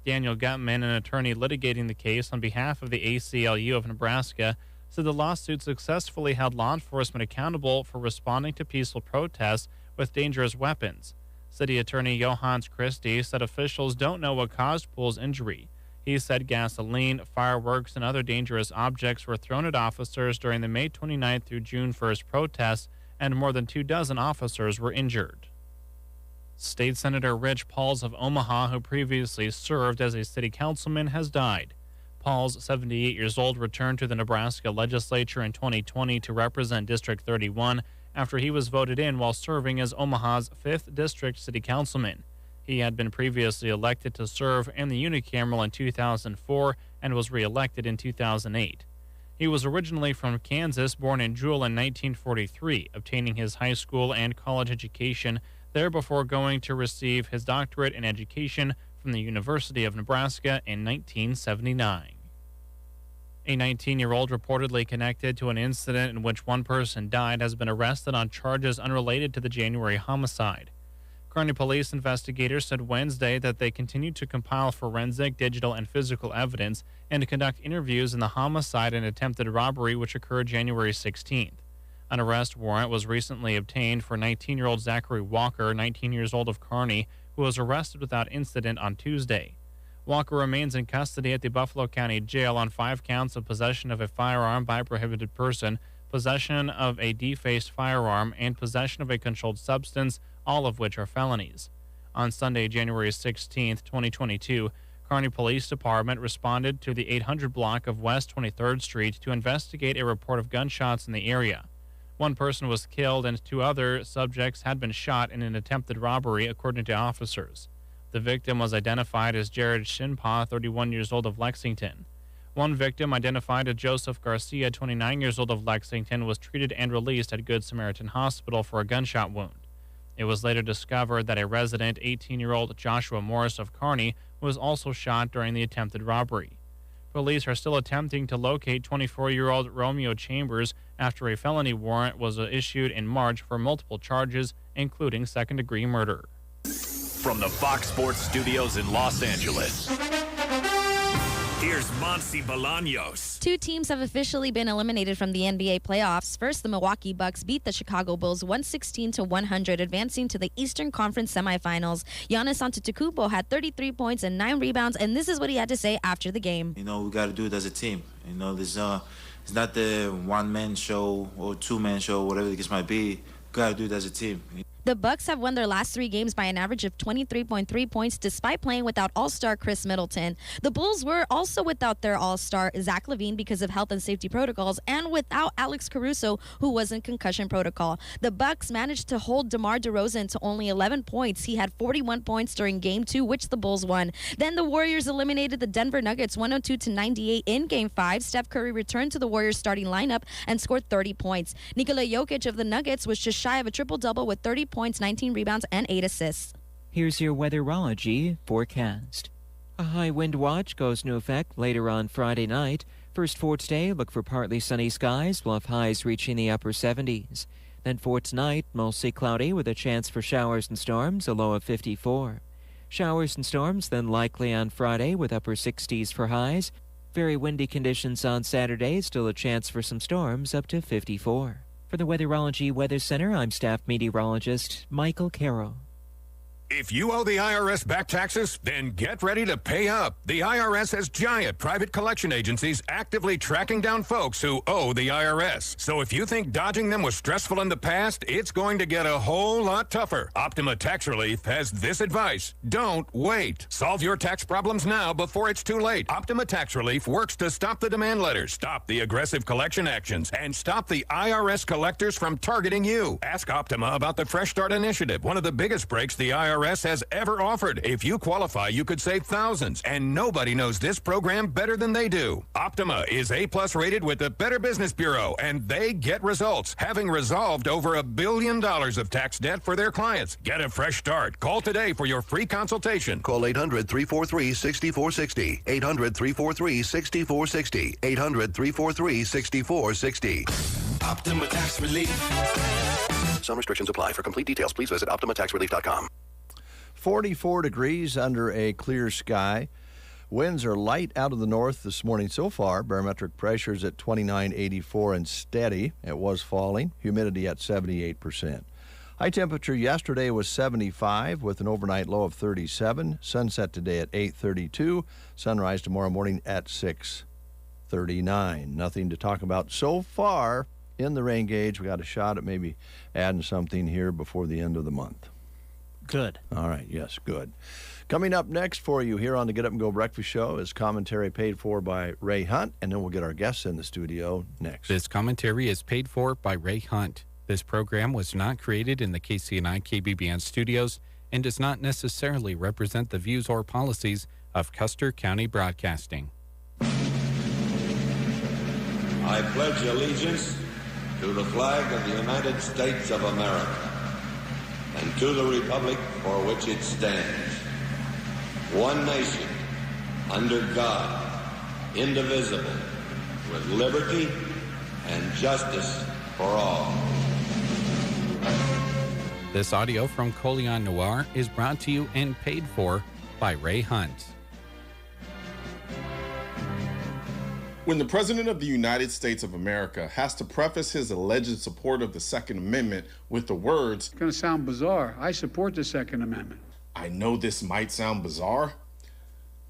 Daniel Gutman, an attorney litigating the case on behalf of the ACLU of Nebraska, said the lawsuit successfully held law enforcement accountable for responding to peaceful protests with dangerous weapons. City Attorney Johannes Christie said officials don't know what caused Poole's injury. He said gasoline, fireworks, and other dangerous objects were thrown at officers during the May 29th through June 1st protests, and more than 24 officers were injured. State Senator Rich Pauls of Omaha, who previously served as a city councilman, has died. Pauls, 78 years old, returned to the Nebraska legislature in 2020 to represent District 31 after he was voted in while serving as Omaha's 5th District City Councilman. He had been previously elected to serve in the unicameral in 2004 and was re-elected in 2008. He was originally from Kansas, born in Jewell in 1943, obtaining his high school and college education there before going to receive his doctorate in education from the University of Nebraska in 1979. A 19-year-old reportedly connected to an incident in which one person died has been arrested on charges unrelated to the January homicide. Kearney police investigators said Wednesday that they continued to compile forensic, digital, and physical evidence and to conduct interviews in the homicide and attempted robbery which occurred January 16th. An arrest warrant was recently obtained for 19-year-old Zachary Walker, 19 years old, of Kearney, who was arrested without incident on Tuesday. Walker remains in custody at the Buffalo County Jail on 5 counts of possession of a firearm by a prohibited person, possession of a defaced firearm, and possession of a controlled substance, all of which are felonies. On Sunday, January 16, 2022, Kearney Police Department responded to the 800 block of West 23rd Street to investigate a report of gunshots in the area. One person was killed and 2 other subjects had been shot in an attempted robbery, according to officers. The victim was identified as Jared Shinpaw, 31 years old, of Lexington. One victim, identified as Joseph Garcia, 29 years old, of Lexington, was treated and released at Good Samaritan Hospital for a gunshot wound. It was later discovered that a resident, 18-year-old Joshua Morris of Kearney, was also shot during the attempted robbery. Police are still attempting to locate 24-year-old Romeo Chambers after a felony warrant was issued in March for multiple charges, including second-degree murder. From the Fox Sports Studios in Los Angeles, here's Monsi Bolaños. 2 teams have officially been eliminated from the NBA playoffs. First, the Milwaukee Bucks beat the Chicago Bulls 116-100, advancing to the Eastern Conference semifinals. Giannis Antetokounmpo had 33 points and 9 rebounds, and this is what he had to say after the game. We got to do it as a team. There's it's not the one-man show or two-man show, whatever the case might be. We got to do it as a team. The Bucks have won their last 3 games by an average of 23.3 points despite playing without All-Star Chris Middleton. The Bulls were also without their All-Star Zach LaVine because of health and safety protocols and without Alex Caruso, who was in concussion protocol. The Bucks managed to hold DeMar DeRozan to only 11 points. He had 41 points during Game 2, which the Bulls won. Then the Warriors eliminated the Denver Nuggets 102-98 in Game 5. Steph Curry returned to the Warriors starting lineup and scored 30 points. Nikola Jokic of the Nuggets was just shy of a triple-double with 30 points, 19 rebounds, and 8 assists. Here's your weatherology forecast. A high wind watch goes into effect later on Friday night. First for today, look for partly sunny skies. We'll have highs reaching the upper 70s. Then for tonight, mostly cloudy with a chance for showers and storms, a low of 54. Showers and storms then likely on Friday with upper 60s for highs. Very windy conditions on Saturday, still a chance for some storms, up to 54. For the Weatherology Weather Center, I'm staff meteorologist Michael Carroll. If you owe the IRS back taxes, then get ready to pay up. The IRS has giant private collection agencies actively tracking down folks who owe the IRS. So if you think dodging them was stressful in the past, it's going to get a whole lot tougher. Optima Tax Relief has this advice. Don't wait. Solve your tax problems now before it's too late. Optima Tax Relief works to stop the demand letters, stop the aggressive collection actions, and stop the IRS collectors from targeting you. Ask Optima about the Fresh Start Initiative, one of the biggest breaks the IRS has ever offered. If you qualify, you could save thousands, and nobody knows this program better than they do. Optima is A+ rated with the Better Business Bureau, and they get results, having resolved over $1 billion of tax debt for their clients. Get a fresh start. Call today for your free consultation. Call 800-343-6460. 800-343-6460. 800-343-6460. Optima Tax Relief. Some restrictions apply. For complete details, please visit OptimaTaxRelief.com. 44 degrees under a clear sky. Winds are light out of the north this morning so far. Barometric pressure is at 29.84 and steady. It was falling. Humidity at 78%. High temperature yesterday was 75 with an overnight low of 37. Sunset today at 8:32. Sunrise tomorrow morning at 6:39. Nothing to talk about so far in the rain gauge. We got a shot at maybe adding something here before the end of the month. Good. All right. Yes, good. Coming up next for you here on the Get Up and Go Breakfast Show is commentary paid for by Ray Hunt, and then we'll get our guests in the studio next. This commentary is paid for by Ray Hunt. This program was not created in the KCNI KBBN studios and does not necessarily represent the views or policies of Custer County Broadcasting. I pledge allegiance to the flag of the United States of America and to the republic for which it stands, one nation, under God, indivisible, with liberty and justice for all. This audio from Colion Noir is brought to you and paid for by Ray Hunt. When the President of the United States of America has to preface his alleged support of the Second Amendment with the words, "It's going to sound bizarre. I support the Second Amendment." I know this might sound bizarre.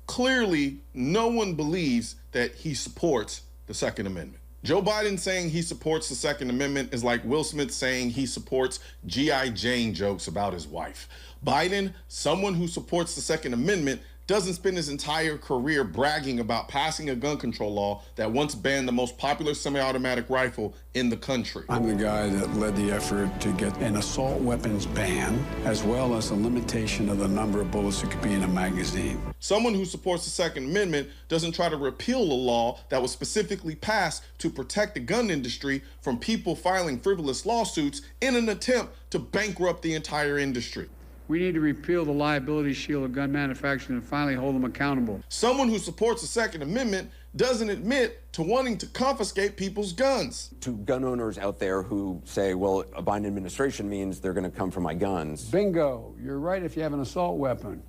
Clearly, no one believes that he supports the Second Amendment. Joe Biden saying he supports the Second Amendment is like Will Smith saying he supports G.I. Jane jokes about his wife. Biden, someone who supports the Second Amendment, doesn't spend his entire career bragging about passing a gun control law that once banned the most popular semi-automatic rifle in the country. I'm the guy that led the effort to get an assault weapons ban, as well as a limitation of the number of bullets that could be in a magazine. Someone who supports the Second Amendment doesn't try to repeal a law that was specifically passed to protect the gun industry from people filing frivolous lawsuits in an attempt to bankrupt the entire industry. We need to repeal the liability shield of gun manufacturers and finally hold them accountable. Someone who supports the Second Amendment doesn't admit to wanting to confiscate people's guns. To gun owners out there who say, well, a Biden administration means they're going to come for my guns. Bingo. You're right if you have an assault weapon.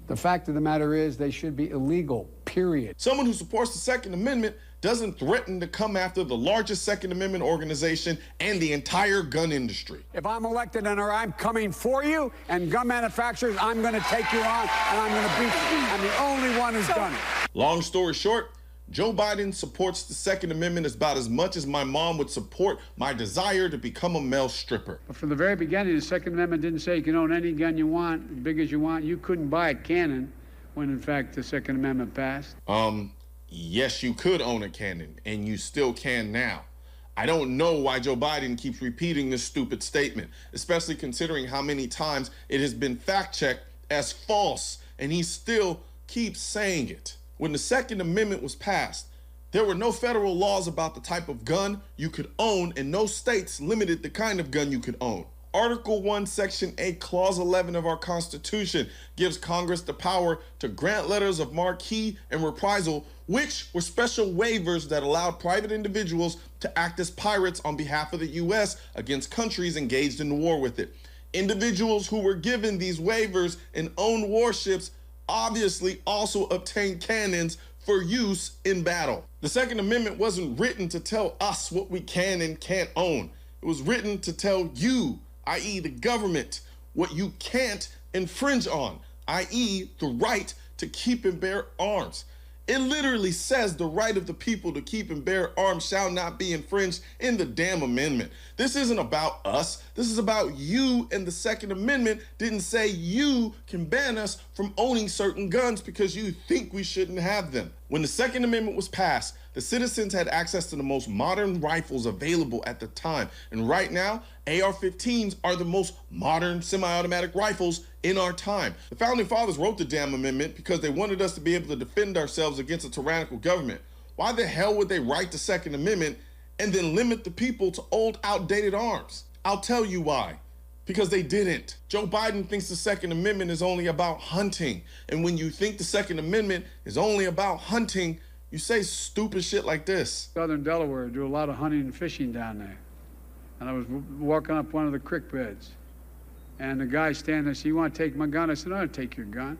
The fact of the matter is they should be illegal, period. Someone who supports the Second Amendment doesn't threaten to come after the largest Second Amendment organization and the entire gun industry. If I'm elected and I'm coming for you and gun manufacturers, I'm going to take you on and I'm going to beat you. I'm the only one who's done it. Long story short, Joe Biden supports the Second Amendment about as much as my mom would support my desire to become a male stripper. But from the very beginning, the Second Amendment didn't say you can own any gun you want, as big as you want. You couldn't buy a cannon when, in fact, the Second Amendment passed. Yes, you could own a cannon, and you still can now. I don't know why Joe Biden keeps repeating this stupid statement, especially considering how many times it has been fact-checked as false, and he still keeps saying it. When the Second Amendment was passed, there were no federal laws about the type of gun you could own, and no states limited the kind of gun you could own. Article 1, Section 8, Clause 11 of our Constitution gives Congress the power to grant letters of marque and reprisal, which were special waivers that allowed private individuals to act as pirates on behalf of the U.S. against countries engaged in war with it. Individuals who were given these waivers and owned warships obviously also obtained cannons for use in battle. The Second Amendment wasn't written to tell us what we can and can't own. It was written to tell you, i.e. the government, what you can't infringe on, i.e. the right to keep and bear arms. It literally says the right of the people to keep and bear arms shall not be infringed in the damn amendment. This isn't about us. This is about you, and the Second Amendment didn't say you can ban us from owning certain guns because you think we shouldn't have them. When the Second Amendment was passed, the citizens had access to the most modern rifles available at the time. And right now, AR-15s are the most modern semi-automatic rifles in our time. The Founding Fathers wrote the damn amendment because they wanted us to be able to defend ourselves against a tyrannical government. Why the hell would they write the Second Amendment and then limit the people to old, outdated arms? I'll tell you why. Because they didn't. Joe Biden thinks the Second Amendment is only about hunting. And when you think the Second Amendment is only about hunting, you say stupid shit like this. Southern Delaware, do a lot of hunting and fishing down there. And I was walking up one of the creek beds. And the guy standing there said, "You want to take my gun?" I said, "I don't take your gun."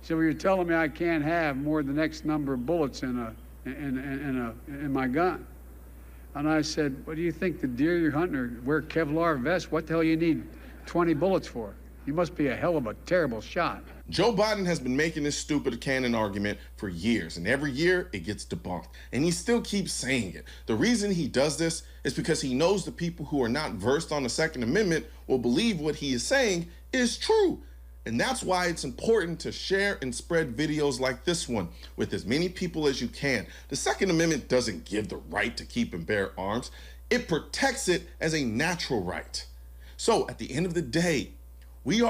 So you're telling me I can't have more than X number of bullets in my gun? And I said, what do you think, the deer you're hunting or wear Kevlar vests? What the hell you need 20 bullets for? You must be a hell of a terrible shot. Joe Biden has been making this stupid cannon argument for years, and every year it gets debunked, and he still keeps saying it. The reason he does this is because he knows the people who are not versed on the Second Amendment will believe what he is saying is true. And that's why it's important to share and spread videos like this one with as many people as you can. The Second Amendment doesn't give the right to keep and bear arms. It protects it as a natural right. So at the end of the day, we are